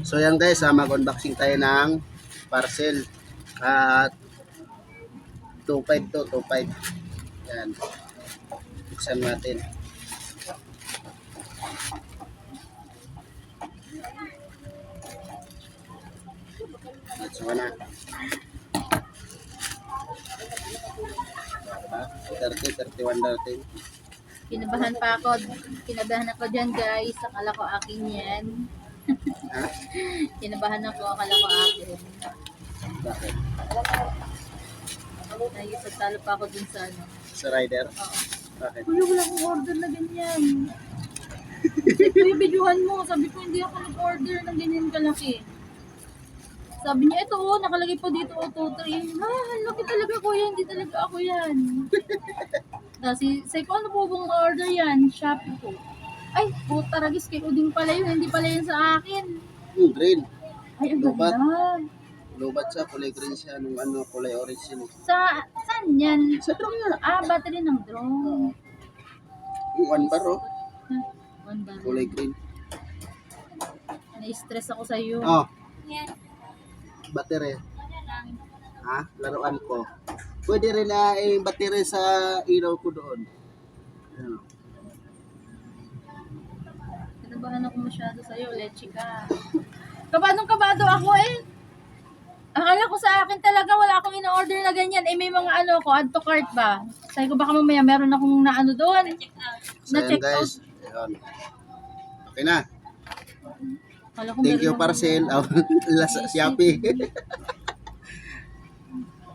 So yan guys, mag-unboxing tayo ng parcel. At 2.5 to, 2.5. Yan. Buksan natin. Let's go na. Diba? 30, 31 natin. Kinabahan pa ako. Kinabahan ako dyan guys. Akala ko akin yan. Ha? Kinabahan ako. Akala ko akin. Bakit? Nagtatalo pa ako dun sa ano. Sa rider? Oo. Bakit? Kuya, wala akong order na ganyan. Kuya, videohan mo. Sabi ko, hindi ako nag-order ng ganyan kalaki. Sabi niya, ito nakalagay po dito, 2-3. Laki talaga kuya, hindi talaga ako yan. Kasi, say ko, ano po bang order yan? Shopee po. Ay, puta ragis kay Uding pala yun, hindi pala yun sa akin. Green. Ay, ang Lubat. ganda. Lubat siya, kulay green siya. Nung ano, kulay orange yun. Saan yan? Sa drone nga. Battery ng drone. Yung 1 bar oh. One bar. Kulay green. Na-stress ako sa'yo. Oh. Battery. Ha? Laruan ko. Pwede rin na battery sa ilaw ko doon. Ayan. Kinabahan ako masyado sa'yo, leche ka. Kabadong-kabado ako eh. Akala ko sa akin talaga wala akong in-order na ganyan. Eh may mga ano ko, add to cart ba? Sabi ko baka mamaya meron akong naano doon. So yan Na-check out. guys. Ayan. Okay na. Akala ko Thank meron you akong- parcel. Shopee.